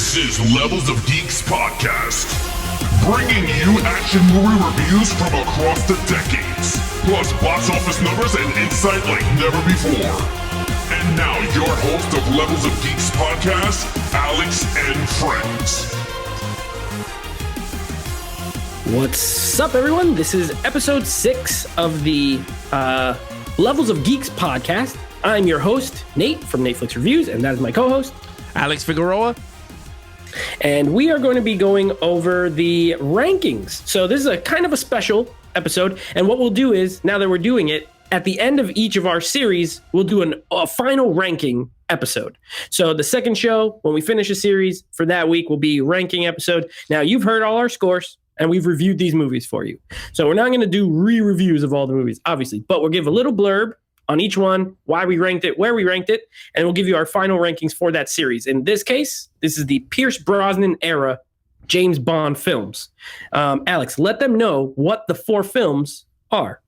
This is Levels of Geeks podcast, bringing you action movie reviews from across the decades, plus box office numbers and insight like never before. And now your host of Levels of Geeks podcast, Alex and Friends. What's up, everyone? This is episode 6 of the Levels of Geeks podcast. I'm your host, Nate from Netflix Reviews, and that is my co-host, Alex Figueroa. And we are going to be going over the rankings. So this is a kind of a special episode. And what we'll do is, now that we're doing it, at the end of each of our series, we'll do a final ranking episode. So the second show, when we finish a series for that week, will be ranking episode. Now, you've heard all our scores, and we've reviewed these movies for you. So we're not going to do re-reviews of all the movies, obviously, but we'll give a little blurb on each one, why we ranked it, where we ranked it, and we'll give you our final rankings for that series. In this case, this is the Pierce Brosnan-era James Bond films. Alex, let them know what the 4 films are.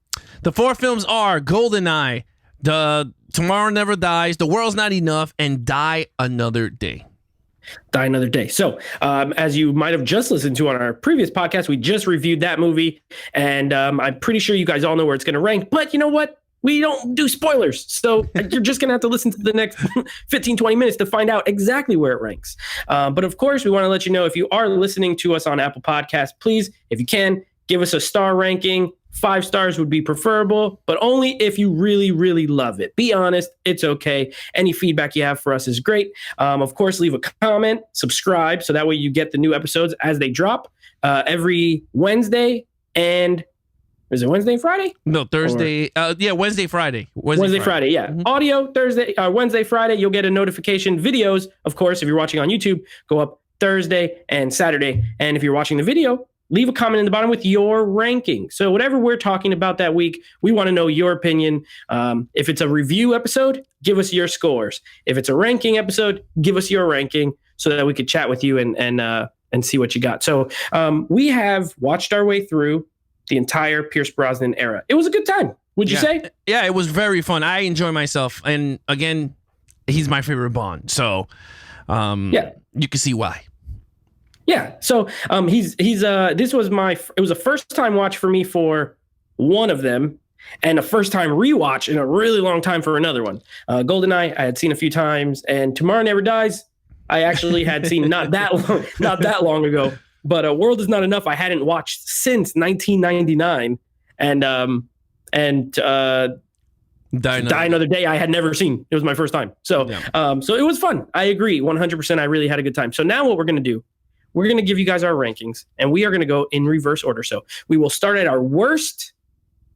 The 4 films are Goldeneye, The Tomorrow Never Dies, The World's Not Enough, and Die Another Day. Die Another Day. So, as you might have just listened to on our previous podcast, we just reviewed that movie, and I'm pretty sure you guys all know where it's going to rank. But you know what? We don't do spoilers. So you're just going to have to listen to the next 15, 20 minutes to find out exactly where it ranks. But of course, we want to let you know, if you are listening to us on Apple Podcasts, please, if you can, give us a star ranking. 5 stars would be preferable, but only if you really, really love it. Be honest. It's okay. Any feedback you have for us is great. Of course, leave a comment, subscribe, so that way you get the new episodes as they drop every Wednesday. And is it Wednesday and Friday? No, Thursday. Wednesday, Friday. Wednesday, Friday. Yeah. Mm-hmm. Audio, Thursday, Wednesday, Friday. You'll get a notification. Videos, of course, if you're watching on YouTube, go up Thursday and Saturday. And if you're watching the video, leave a comment in the bottom with your ranking. So whatever we're talking about that week, we want to know your opinion. If it's a review episode, give us your scores. If it's a ranking episode, give us your ranking so that we could chat with you and see what you got. So we have watched our way through the entire Pierce Brosnan era. It was a good time, would you say? Yeah, it was very fun. I enjoy myself. And again, he's my favorite Bond. So you can see why. Yeah. So this was it was a first time watch for me for one of them, and a first time rewatch in a really long time for another one. Goldeneye, I had seen a few times, and Tomorrow Never Dies, I actually had seen not that long ago. But World Is Not Enough, I hadn't watched since 1999, and Die Another Day, I had never seen. It was my first time. So so it was fun. I agree 100%. I really had a good time. So now what we're going to do, we're going to give you guys our rankings, and we are going to go in reverse order. So we will start at our worst,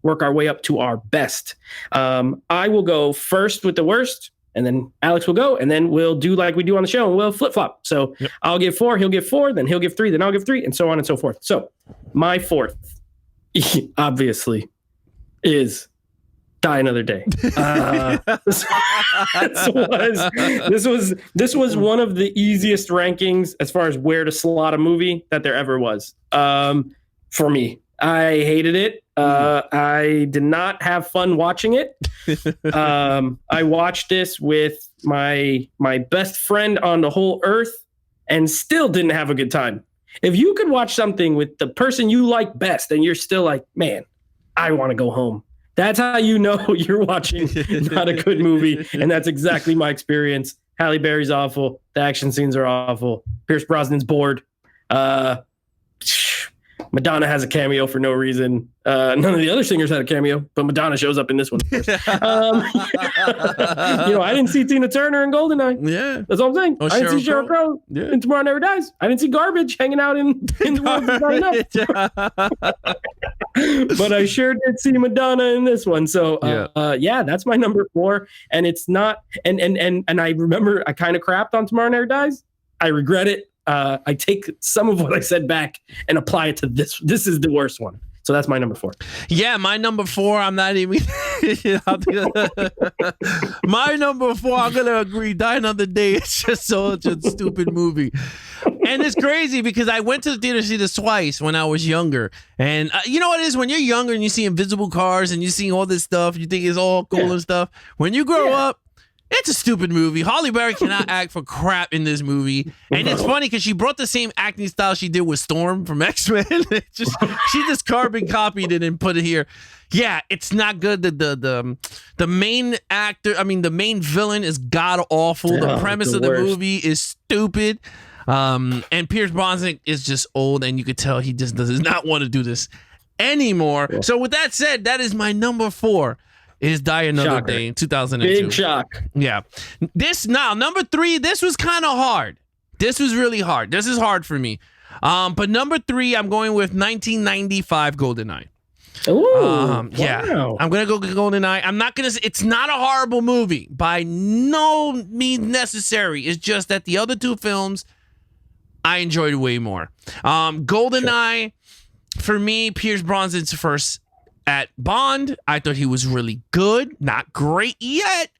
work our way up to our best. I will go first with the worst, and then Alex will go, and then we'll do like we do on the show, and we'll flip-flop. So I'll give 4, he'll give 4, then he'll give 3, then I'll give 3, and so on and so forth. So my 4th, obviously, is Die Another Day. This was one of the easiest rankings as far as where to slot a movie that there ever was. For me, I hated it. I did not have fun watching it. I watched this with my best friend on the whole earth and still didn't have a good time. If you could watch something with the person you like best and you're still like, man, I want to go home, that's how you know you're watching not a good movie. And that's exactly my experience. Halle Berry's awful. The action scenes are awful. Pierce Brosnan's bored. Madonna has a cameo for no reason. None of the other singers had a cameo, but Madonna shows up in this one. I didn't see Tina Turner in Goldeneye. Yeah. That's all I'm saying. I didn't see Sheryl Crow in Tomorrow Never Dies. I didn't see Garbage hanging out in The World Is Not Enough. But I sure did see Madonna in this one. So, that's my number 4. And it's not, and I remember I kind of crapped on Tomorrow Never Dies. I regret it. I take some of what I said back and apply it to this. This is the worst one. So that's my number 4. Yeah, my number 4, I'm not even... my number 4, I'm going to agree. Die Another Day. It's just such a stupid movie. And it's crazy because I went to the theater to see this twice when I was younger. And you know what it is? When you're younger and you see invisible cars and you see all this stuff, you think it's all cool and stuff. When you grow up, It's a stupid movie. Halle Berry cannot act for crap in this movie. And it's funny because she brought the same acting style she did with Storm from X-Men. She just carbon copied it and put it here. Yeah, it's not good. The main actor, the main villain is god awful. The premise of the movie is stupid. And Pierce Brosnan is just old, and you could tell he just does not want to do this anymore. Yeah. So with that said, that is my number 4. Is Die Another Day in 2002. Big shock. Yeah. Number 3, this was kind of hard. This was really hard. This is hard for me. But number 3, I'm going with 1995 Goldeneye. Ooh, yeah. Wow. I'm going to go with Goldeneye. I'm not going to say it's not a horrible movie by no means necessary. It's just that the other 2 films I enjoyed way more. Goldeneye, for me, Pierce Brosnan's first at Bond. I thought he was really good. Not great yet,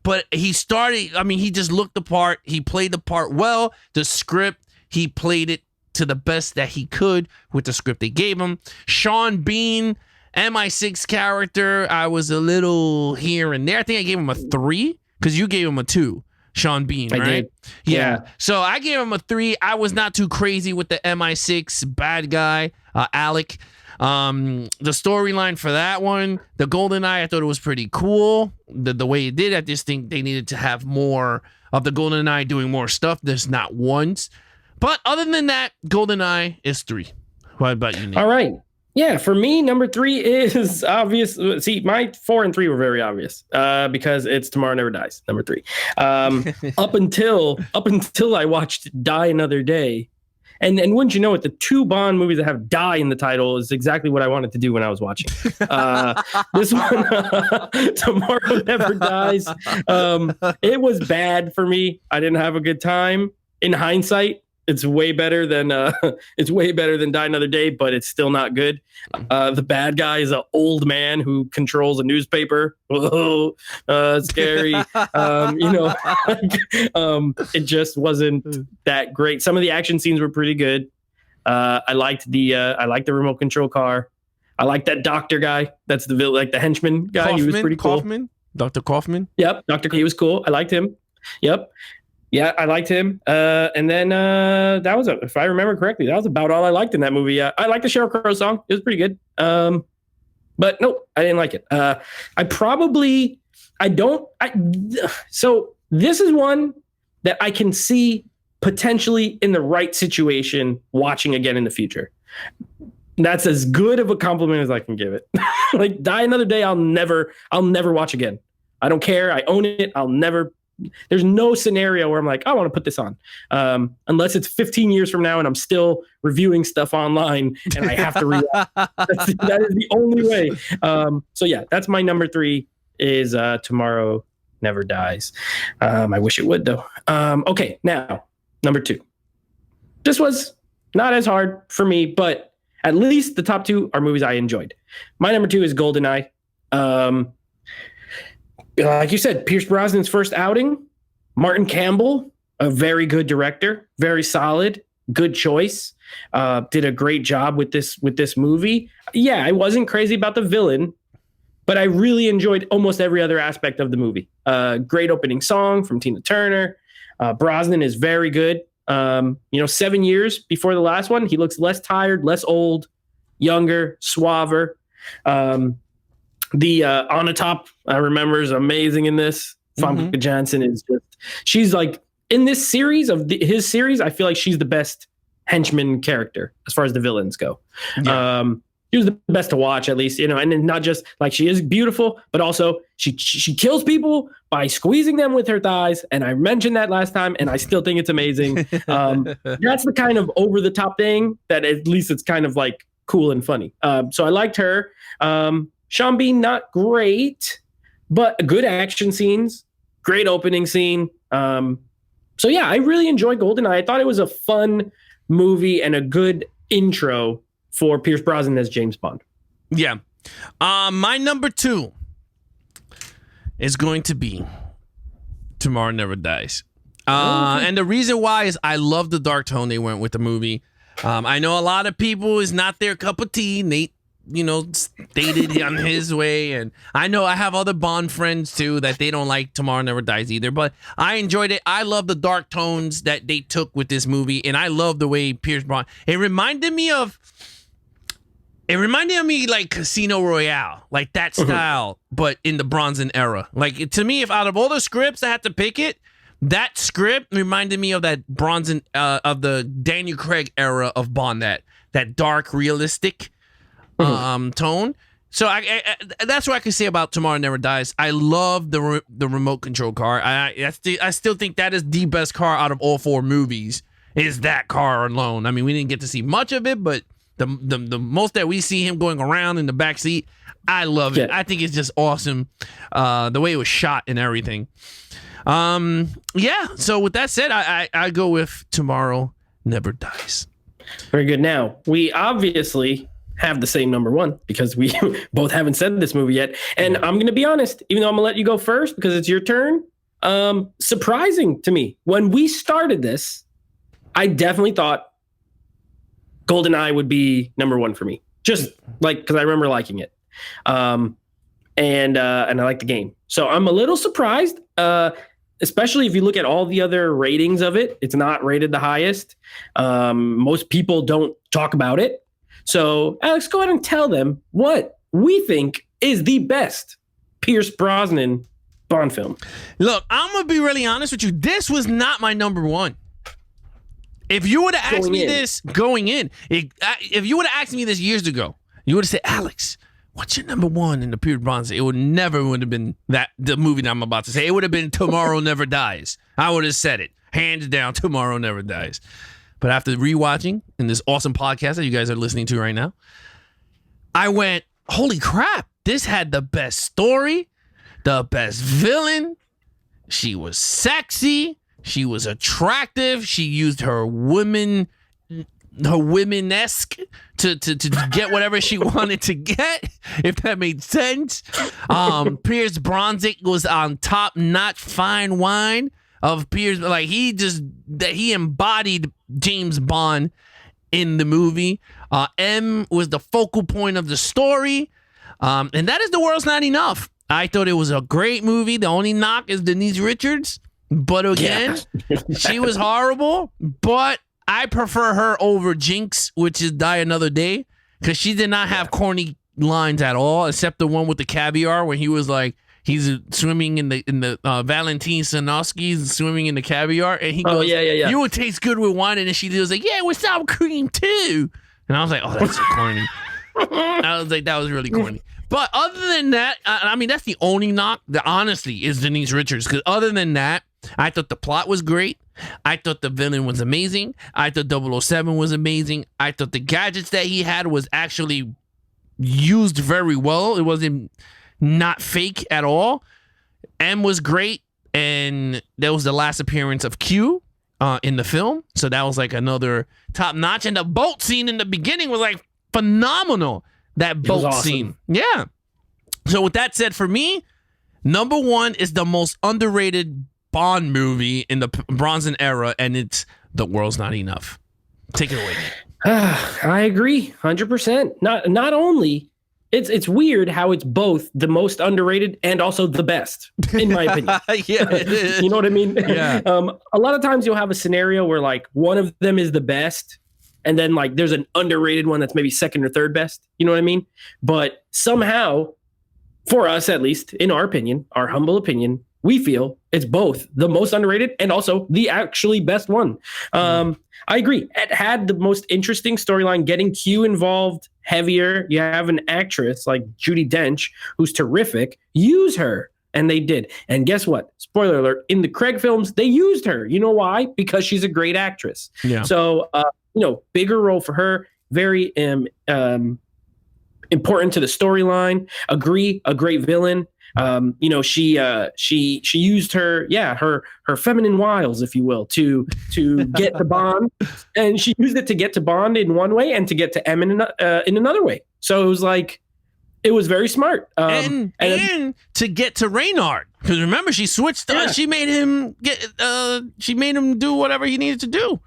but he started. He just looked the part. He played the part well. The script, he played it to the best that he could with the script they gave him. Sean Bean, MI6 character, I was a little here and there. I think I gave him a 3 because you gave him a 2. Sean Bean, right? I did. Yeah. So I gave him a 3. I was not too crazy with the MI6 bad guy, Alec. The storyline for that one, the Goldeneye, I thought it was pretty cool. The way it did, I just think they needed to have more of the Goldeneye doing more stuff. There's not once. But other than that, Goldeneye is 3. What about you, Nate? All right. Yeah, for me, number 3 is obvious. See, my 4 and 3 were very obvious because it's Tomorrow Never Dies, number 3. Up until I watched Die Another Day. And wouldn't you know it, the 2 Bond movies that have Die in the title is exactly what I wanted to do when I was watching. This one, Tomorrow Never Dies. It was bad for me. I didn't have a good time. In hindsight, it's way better than Die Another Day, but it's still not good. The bad guy is an old man who controls a newspaper. Whoa, scary. It just wasn't that great. Some of the action scenes were pretty good. I liked the remote control car. I liked that doctor guy. That's the henchman guy. He was pretty cool. Dr. Kaufman. Yep, He was cool. I liked him. Yep. Yeah, I liked him. And then that was, if I remember correctly, that was about all I liked in that movie. I liked the Sheryl Crow song. It was pretty good. But no, I didn't like it. So this is one that I can see potentially in the right situation watching again in the future. That's as good of a compliment as I can give it. Like Die Another Day, I'll never watch again. I don't care. I own it. There's no scenario where I'm like, I want to put this on. Unless it's 15 years from now and I'm still reviewing stuff online and I have to read. That is the only way. So yeah, that's my number 3 is Tomorrow Never Dies. I wish it would though. Okay, now number 2. This was not as hard for me, but at least the top 2 are movies I enjoyed. My number 2 is Goldeneye. Like you said, Pierce Brosnan's first outing. Martin Campbell, a very good director, very solid, good choice. Did a great job with this movie. Yeah, I wasn't crazy about the villain, but I really enjoyed almost every other aspect of the movie. Great opening song from Tina Turner. Brosnan is very good. 7 years before the last one, he looks less tired, less old, younger, suaver. The On the Top, I remember, is amazing in this. Famke Janssen is she's like, in this series his series, I feel like she's the best henchman character as far as the villains go. Yeah. She was the best to watch, at least, and then not just like she is beautiful, but also she kills people by squeezing them with her thighs. And I mentioned that last time, and I still think it's amazing. That's the kind of over the top thing that at least it's kind of like cool and funny. So I liked her. Sean Bean, not great, but good action scenes, great opening scene. So yeah, I really enjoyed Goldeneye. I thought it was a fun movie and a good intro for Pierce Brosnan as James Bond. Yeah. My number 2 is going to be Tomorrow Never Dies. And the reason why is I love the dark tone they went with the movie. I know a lot of people is not their cup of tea. Nate stated on his way. And I know I have other Bond friends too that they don't like Tomorrow Never Dies either, but I enjoyed it. I love the dark tones that they took with this movie, and I love the way Pierce Brosnan. It reminded me like Casino Royale, like that style, but in the Bronson era. Like, to me, if out of all the scripts I had to pick it, that script reminded me of that Bronson, of the Daniel Craig era of Bond, that dark, realistic tone. So I that's what I can say about Tomorrow Never Dies. I love the remote control car. I still think that is the best car out of all 4 movies. Is that car alone? I mean, we didn't get to see much of it, but the most that we see him going around in the back seat, I love it. I think it's just awesome, the way it was shot and everything. So with that said, I go with Tomorrow Never Dies. Very good. Now, we obviously have the same number 1 because we both haven't said this movie yet. And I'm going to be honest, even though I'm going to let you go first because it's your turn, surprising to me. When we started this, I definitely thought Goldeneye would be number 1 for me. Just like, because I remember liking it. And I like the game. So I'm a little surprised, especially if you look at all the other ratings of it. It's not rated the highest. Most people don't talk about it. So Alex, go ahead and tell them what we think is the best Pierce Brosnan Bond film. Look, I'm going to be really honest with you. This was not my number 1. If you would have asked me this going in, if you would have asked me this years ago, you would have said, Alex, what's your number 1 in the Pierce Brosnan? It would have been the movie that I'm about to say. It would have been Tomorrow Never Dies. I would have said it. Hands down, Tomorrow Never Dies. But after rewatching in this awesome podcast that you guys are listening to right now, I went, holy crap, this had the best story, the best villain. She was sexy. She was attractive. She used her women-esque to get whatever she wanted to get, if that made sense. Pierce Brosnan was on top-notch fine wine of Pierce. Like, he embodied James Bond in the movie. M was the focal point of the story. And that is The World's Not Enough. I thought it was a great movie. The only knock is Denise Richards. But again, she was horrible. But I prefer her over Jinx, which is Die Another Day, because she did not have corny lines at all, except the one with the caviar where he was like, he's swimming in the Valentine Sanofsky's swimming in the caviar, and he goes, you would taste good with wine, and then she was like, yeah, with sour cream too. And I was like, oh, that's so corny. I was like, that was really corny. But other than that, I mean, that's the only knock that honestly is Denise Richards, because other than that, I thought the plot was great. I thought the villain was amazing. I thought 007 was amazing. I thought the gadgets that he had was actually used very well. It wasn't not fake at all. M was great. And that was the last appearance of Q in the film. So that was like another top notch. And the boat scene in the beginning was like phenomenal. That boat scene. Yeah. So with that said, for me, number 1 is the most underrated Bond movie in the Bronson era, and it's The World's Not Enough. Take it away. I agree, 100%. Not only it's weird how it's both the most underrated and also the best, in my opinion. Yeah, it is. You know what I mean? Yeah. A lot of times you'll have a scenario where like one of them is the best, and then like there's an underrated one that's maybe second or third best. You know what I mean? But somehow, for us at least, in our opinion, our humble opinion, we feel it's both the most underrated and also the actually best one. I agree. It had the most interesting storyline, getting Q involved heavier. You have an actress like Judi Dench, who's terrific. Use her. And they did. And guess what? Spoiler alert. In the Craig films, they used her. You know why? Because she's a great actress. Yeah. So, bigger role for her. Very important to the storyline. Agree. A great villain. She used her feminine wiles, if you will, to get to Bond, and she used it to get to Bond in one way and to get to M in another way. So it was like, it was very smart. And to get to Reynard, because remember she switched. She made him do whatever he needed to do.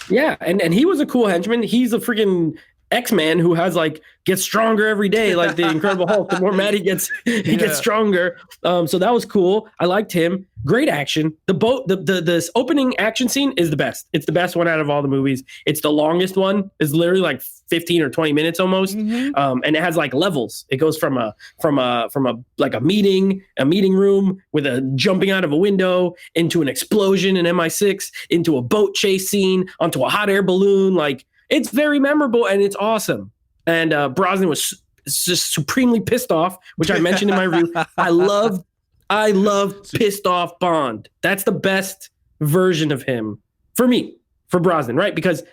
Yeah, and he was a cool henchman. He's a freaking X-Man who has like gets stronger every day, like the Incredible Hulk. The more mad he gets, he gets stronger. So that was cool. I liked him. Great action. This opening action scene is the best. It's the best one out of all the movies. It's the longest one. It's literally like 15 or 20 minutes almost. And it has like levels. It goes from a meeting room with a jumping out of a window into an explosion in MI6 into a boat chase scene onto a hot air balloon. Like, it's very memorable and it's awesome. And Brosnan was just supremely pissed off, which I mentioned in my review. I love pissed off Bond. That's the best version of him for me, for Brosnan, right? Because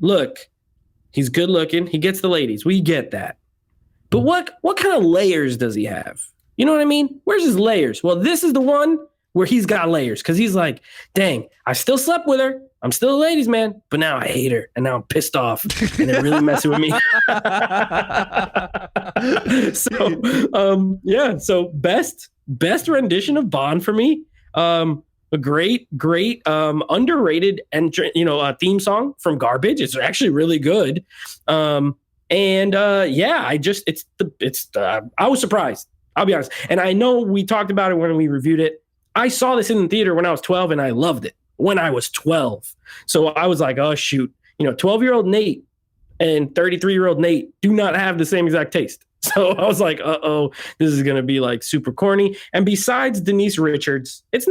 look, he's good looking. He gets the ladies. We get that. But what kind of layers does he have? You know what I mean? Where's his layers? Well, this is the one where he's got layers because he's like, dang, I still slept with her. I'm still a ladies' man, but now I hate her and now I'm pissed off and they're really messing with me. So best rendition of Bond for me. A great underrated and theme song from Garbage. It's actually really good. I was surprised. I'll be honest. And I know we talked about it when we reviewed it. I saw this in the theater when I was 12 and I loved it. When I was 12. So I was like, oh, shoot. 12-year-old Nate and 33-year-old Nate do not have the same exact taste. So I was like, uh-oh, this is going to be like super corny. And besides Denise Richards, it's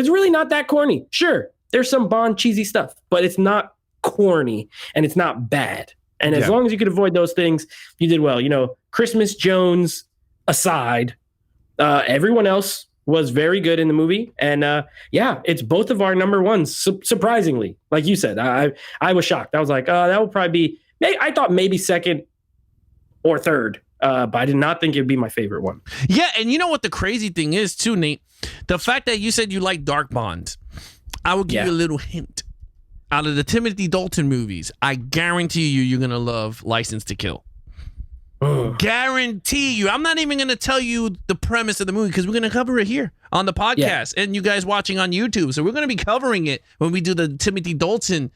really not that corny. Sure, there's some Bond cheesy stuff, but it's not corny and it's not bad. And as long as you could avoid those things, you did well. Christmas Jones aside, everyone else was very good in the movie. And it's both of our number ones, surprisingly. Like you said, I was shocked. I was like, that would probably be, I thought maybe second or third, but I did not think it would be my favorite one. Yeah, and you know what the crazy thing is too, Nate? The fact that you said you like dark Bond, I will give you a little hint. Out of the Timothy Dalton movies, I guarantee you're going to love License to Kill. Guarantee you. I'm not even going to tell you the premise of the movie because we're going to cover it here on the podcast and you guys watching on YouTube. So we're going to be covering it when we do the Timothy Dalton,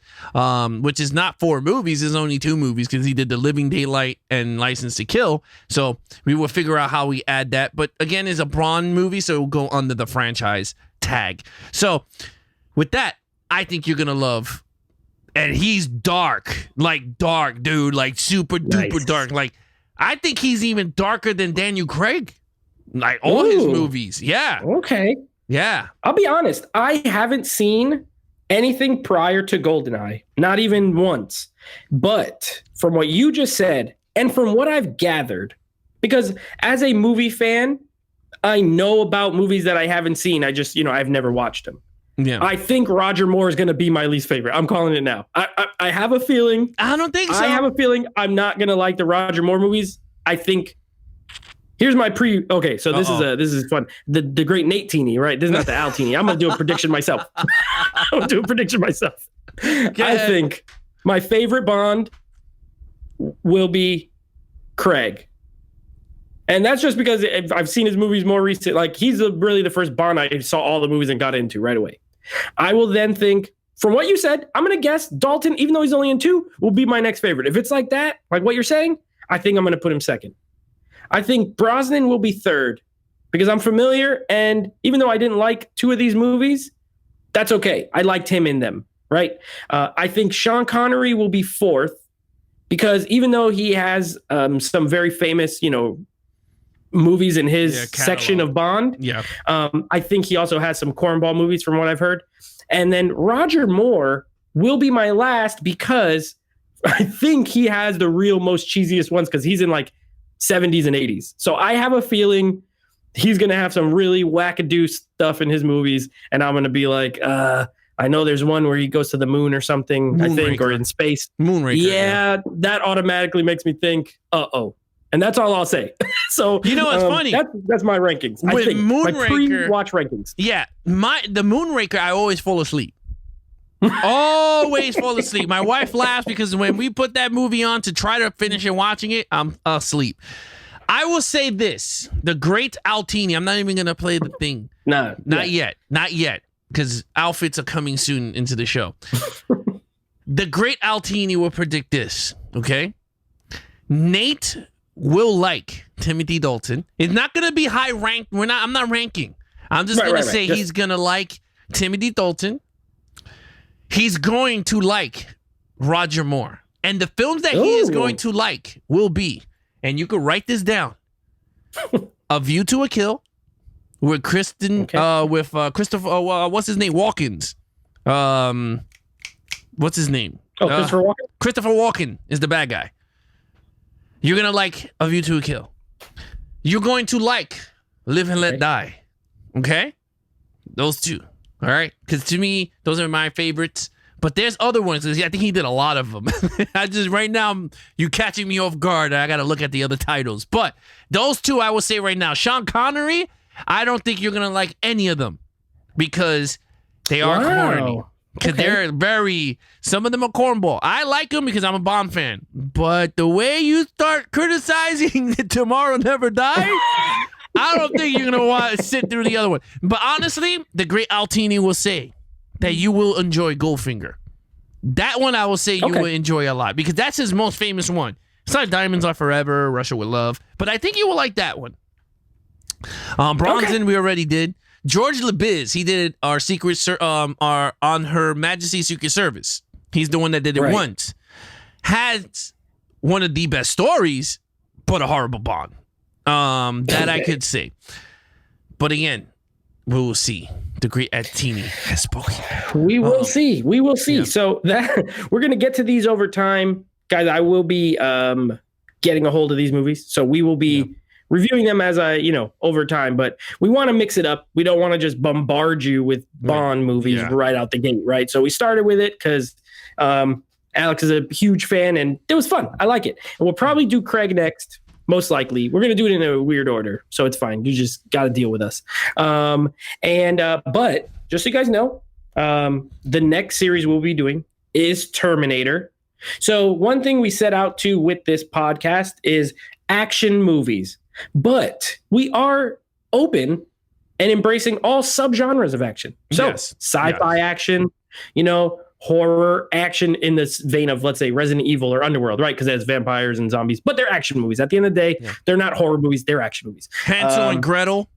which is not 4 movies. It's only 2 movies because he did The Living Daylight and License to Kill. So we will figure out how we add that. But again, it's a Bond movie, so it will go under the franchise tag. So with that, I think you're going to love. And he's dark, dude, like super duper dark. Like, I think he's even darker than Daniel Craig. Like all his movies. Yeah. Okay. Yeah. I'll be honest. I haven't seen anything prior to Goldeneye. Not even once. But from what you just said, and from what I've gathered, because as a movie fan, I know about movies that I haven't seen. I just, I've never watched them. Yeah. I think Roger Moore is going to be my least favorite. I'm calling it now. I have a feeling. I don't think so. I have a feeling I'm not going to like the Roger Moore movies. I think. Here's my Okay, so this is fun. The great Nate Teeny, right? This is not the Al Teeny. I'm going to do a prediction myself. I think my favorite Bond will be Craig. And that's just because I've seen his movies more recent. Like, he's really the first Bond I saw all the movies and got into right away. I will then think, from what you said, I'm going to guess Dalton, even though he's only in 2, will be my next favorite. If it's like that, like what you're saying, I think I'm going to put him second. I think Brosnan will be third because I'm familiar. And even though I didn't like 2 of these movies, that's okay. I liked him in them, right? I think Sean Connery will be fourth because even though he has some very famous, movies in his section of Bond. Yeah. I think he also has some cornball movies from what I've heard. And then Roger Moore will be my last because I think he has the real most cheesiest ones because he's in like 70s and 80s. So I have a feeling he's going to have some really wackadoo stuff in his movies. And I'm going to be like, I know there's one where he goes to the moon or something, I think, or in space. Moonraker. Yeah, that automatically makes me think, uh-oh. And that's all I'll say. So what's funny? That's my rankings. With I think Moonraker, my pre-watch rankings. Yeah, the Moonraker, I always fall asleep. Always fall asleep. My wife laughs because when we put that movie on to try to finish and watching it, I'm asleep. I will say this: the great Altini. I'm not even gonna play the thing. No, not yet, because outfits are coming soon into the show. The great Altini will predict this. Okay. Nate will like Timothy Dalton. It's not going to be high ranked. I'm not ranking. I'm just going to say he's going to like Timothy Dalton. He's going to like Roger Moore. And the films that he is going to like will be, and you could write this down, A View to a Kill with Christopher, what's his name? Walken's. What's his name? Christopher Walken? Christopher Walken is the bad guy. You're going to like A View to a Kill. You're going to like Live and Let Die. Okay? Those two. All right? Because to me, those are my favorites. But there's other ones. I think he did a lot of them. Right now, you catching me off guard. I got to look at the other titles. But those two, I will say right now. Sean Connery, I don't think you're going to like any of them because they are corny. Because they're some of them are cornball. I like them because I'm a Bond fan. But the way you start criticizing Tomorrow Never Dies, I don't think you're going to want to sit through the other one. But honestly, the great Altini will say that you will enjoy Goldfinger. That one I will say you will enjoy a lot because that's his most famous one. It's not Diamonds Are Forever, Russia with Love, but I think you will like that one. Bronson, we already did. George LeBiz, he did our our On Her Majesty's Secret Service. He's the one that did it once. Has one of the best stories, but a horrible Bond. That I could say. But again, we will see. The great Attini has spoken. We will see. We will see. Yeah. So that we're gonna get to these over time, guys. I will be getting a hold of these movies, so we will be reviewing them as over time. But we want to mix it up. We don't want to just bombard you with Bond movies right out the gate, right? So we started with it because Alex is a huge fan, and it was fun. I like it. And we'll probably do Craig next. Most likely. We're going to do it in a weird order, so it's fine. You just got to deal with us. But just so you guys know, the next series we'll be doing is Terminator. So one thing we set out to with this podcast is action movies, but we are open and embracing all subgenres of action. So sci-fi action, horror action in this vein of, let's say, Resident Evil or Underworld, right? Because there's vampires and zombies, but they're action movies. At the end of the day, they're not horror movies. They're action movies. Hansel and Gretel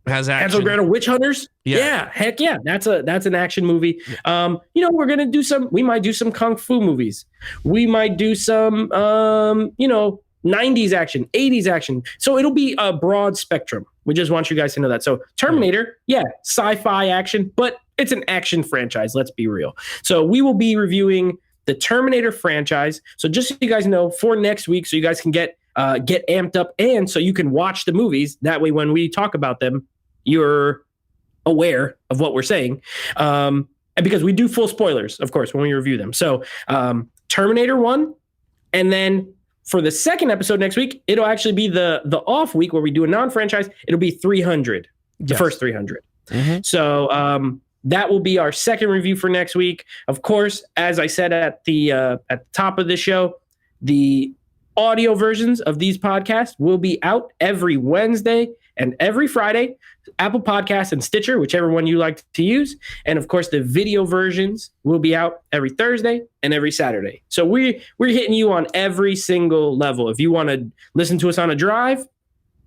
has action. Hansel and Gretel, Witch Hunters. Yeah. Heck yeah. That's an action movie. Yeah. We're going to we might do some Kung Fu movies. We might do some, 90s action, 80s action. So it'll be a broad spectrum. We just want you guys to know that. So Terminator, sci-fi action, but it's an action franchise. Let's be real. So we will be reviewing the Terminator franchise. So just so you guys know, for next week, so you guys can get amped up, and so you can watch the movies. That way, when we talk about them, you're aware of what we're saying. And because we do full spoilers, of course, when we review them. So Terminator 1, and then for the second episode next week, it'll actually be the off week where we do a non-franchise. It'll be 300, the first 300. Mm-hmm. So that will be our second review for next week. Of course, as I said at the top of the show, the audio versions of these podcasts will be out every Wednesday and every Friday. Apple Podcasts and Stitcher, whichever one you like to use. And of course, the video versions will be out every Thursday and every Saturday. So we're hitting you on every single level. If you want to listen to us on a drive,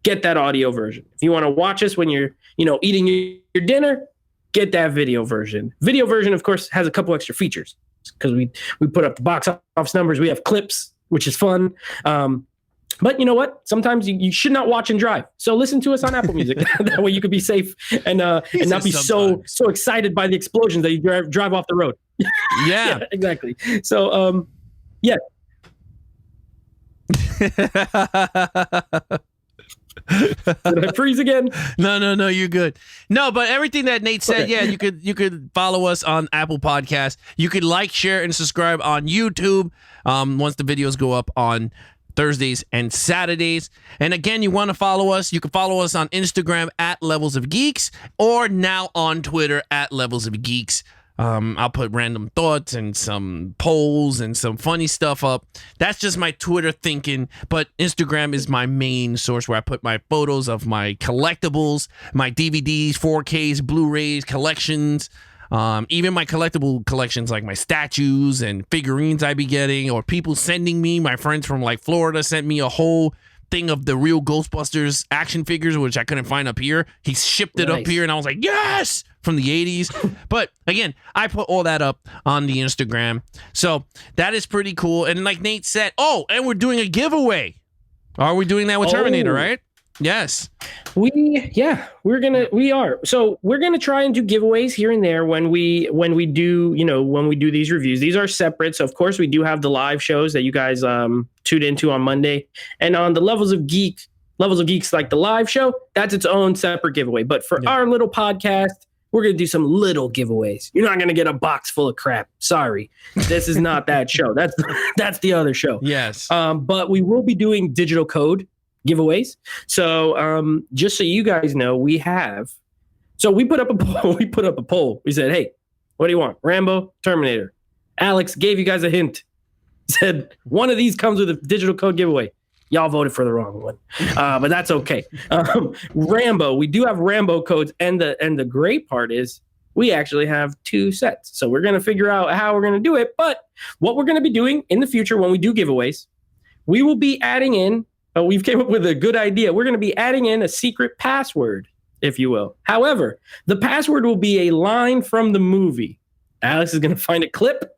get that audio version. If you want to watch us when you're, eating your dinner, get that video version. Video version, of course, has a couple extra features because we put up the box office numbers. We have clips, which is fun. But you know what? Sometimes you should not watch and drive. So listen to us on Apple Music. That way you could be safe and not be so excited by the explosions that you drive off the road. Yeah, exactly. So, yeah. Did I freeze again? No, you're good. No, but everything that Nate said, you could follow us on Apple Podcasts. You could like, share, and subscribe on YouTube once the videos go up on Thursdays and Saturdays. And again, you want to follow us, you can follow us on Instagram at Levels of Geeks, or now on Twitter at Levels of Geeks. I'll put random thoughts and some polls and some funny stuff up. That's just my Twitter thinking, but Instagram is my main source where I put my photos of my collectibles, my DVDs, 4Ks, Blu-rays, collections, Even my collectible collections, like my statues and figurines I be getting, or people sending me, my friends from like Florida sent me a whole thing of the real Ghostbusters action figures, which I couldn't find up here. He shipped it up here, and I was like, yes, from the 80s. But again, I put all that up on the Instagram. So that is pretty cool. And like Nate said, and we're doing a giveaway. Are we doing that with Terminator, right? Yes. We are. So we're gonna try and do giveaways here and there when we do these reviews. These are separate. So of course we do have the live shows that you guys tuned into on Monday. And on the Levels of Geeks, like the live show, that's its own separate giveaway. But for our little podcast, we're gonna do some little giveaways. You're not gonna get a box full of crap. Sorry. This is not that show. That's the other show. Yes. But we will be doing digital code giveaways. So just so you guys know, we put up a poll. We said, hey, what do you want? Rambo, Terminator. Alex gave you guys a hint. Said one of these comes with a digital code giveaway. Y'all voted for the wrong one. But that's okay. Rambo, we do have Rambo codes, and the great part is we actually have 2 sets. So we're gonna figure out how we're gonna do it. But what we're gonna be doing in the future when we do giveaways, we will be adding in we've came up with a good idea. We're going to be adding in a secret password, if you will. However, the password will be a line from the movie. Alex is going to find a clip.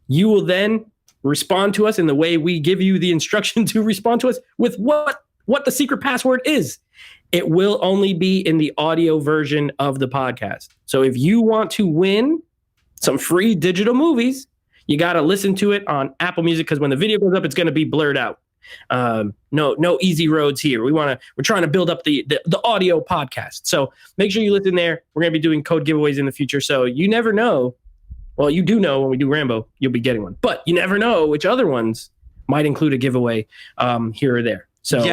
You will then respond to us in the way we give you the instruction to respond to us with what the secret password is. It will only be in the audio version of the podcast. So if you want to win some free digital movies, you got to listen to it on Apple Music, because when the video goes up, it's going to be blurred out. No easy roads here. We're trying to build up the audio podcast. So make sure you listen there. We're going to be doing code giveaways in the future. So you never know. Well, you do know when we do Rambo, you'll be getting one, but you never know which other ones might include a giveaway here or there. So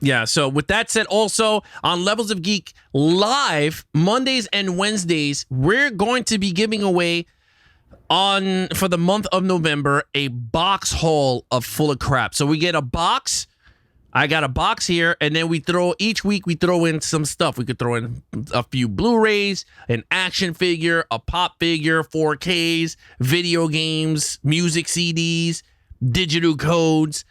yeah. So with that said, also on Levels of Geek live Mondays and Wednesdays, we're going to be giving away for the month of November a box haul of full of crap. So we get a box. I got a box here, and then each week we throw in some stuff. We could throw in a few Blu-rays, an action figure, a pop figure, 4Ks, video games, music CDs, digital codes.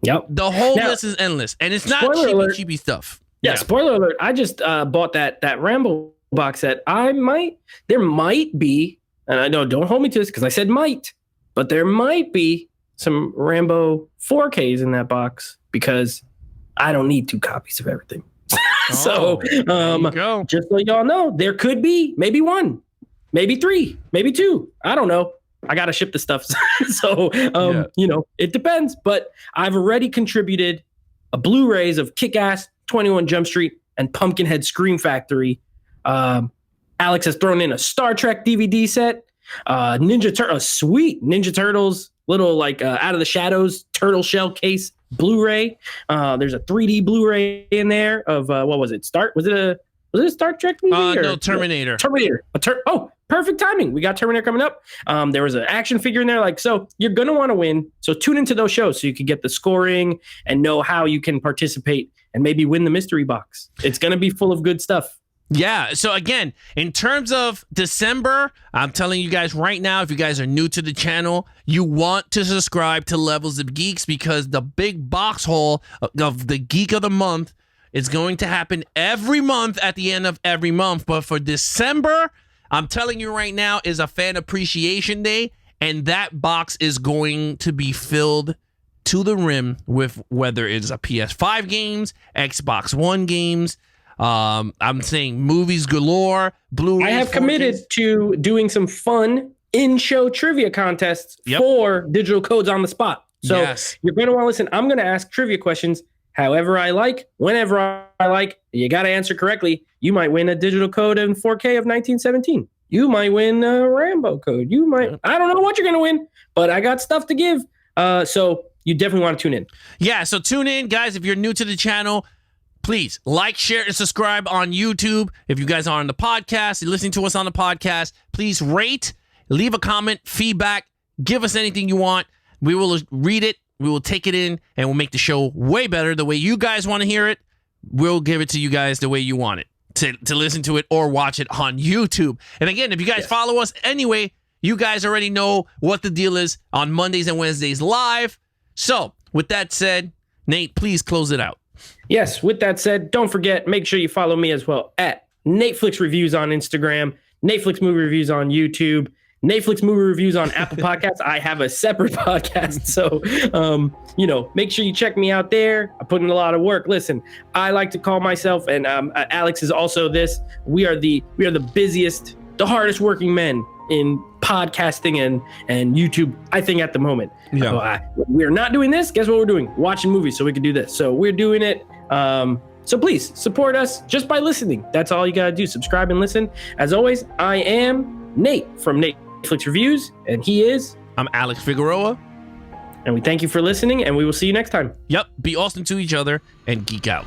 Yep. The whole list is endless, and it's not cheapy stuff. Yeah. Spoiler alert! I just bought that Rambo box set. There might be, and I know, don't hold me to this because I said might, but there might be some Rambo 4Ks in that box, because I don't need 2 copies of everything. So just so y'all know, there could be maybe 1, maybe 3, maybe 2. I don't know. I got to ship the stuff. So, it depends. But I've already contributed a Blu-rays of Kick-Ass, 21 Jump Street, and Pumpkinhead Scream Factory. Alex has thrown in a Star Trek DVD set, a sweet Ninja Turtles, little like Out of the Shadows turtle shell case Blu-ray. There's a 3D Blu-ray in there of what was it? Was it a Star Trek movie? No, Terminator. Terminator. Perfect timing. We got Terminator coming up. There was an action figure in there. So you're gonna want to win. So tune into those shows so you can get the scoring and know how you can participate and maybe win the mystery box. It's gonna be full of good stuff. Yeah. So again, in terms of December, I'm telling you guys right now, if you guys are new to the channel, you want to subscribe to Levels of Geeks, because the big box haul of the Geek of the Month is going to happen every month at the end of every month. But for December, I'm telling you right now, is a Fan Appreciation Day, and that box is going to be filled to the rim with whether it's a PS5 games, Xbox One games, I'm saying movies galore, Blu-rays. I have committed to doing some fun in-show trivia contests for digital codes on the spot. So you're going to want to listen. I'm going to ask trivia questions however I like, whenever I like. You got to answer correctly. You might win a digital code in 4K of 1917. You might win a Rambo code. You might. I don't know what you're going to win, but I got stuff to give. So you definitely want to tune in. Yeah, so tune in, guys. If you're new to the channel, please like, share, and subscribe on YouTube. If you guys are on the podcast, you're listening to us on the podcast, please rate, leave a comment, feedback, give us anything you want. We will read it, we will take it in, and we'll make the show way better the way you guys want to hear it. We'll give it to you guys the way you want it. to listen to it or watch it on YouTube. And again, if you guys follow us anyway, you guys already know what the deal is on Mondays and Wednesdays live. So with that said, Nate, please close it out. Yes, with that said, don't forget, make sure you follow me as well at Netflix Reviews on Instagram, Netflix Movie Reviews on YouTube, Netflix Movie Reviews on Apple Podcasts. I have a separate podcast, so make sure you check me out there. I put in a lot of work. Listen, I like to call myself, and Alex is also this. We are the busiest, the hardest working men in podcasting and YouTube, I think, at the moment. Yeah. We're not doing this. Guess what we're doing? Watching movies so we can do this. So we're doing it. So please support us just by listening. That's all you got to do. Subscribe and listen. As always, I am Nate from Netflix Reviews, and he is... I'm Alex Figueroa. And we thank you for listening, and we will see you next time. Yep. Be awesome to each other and geek out.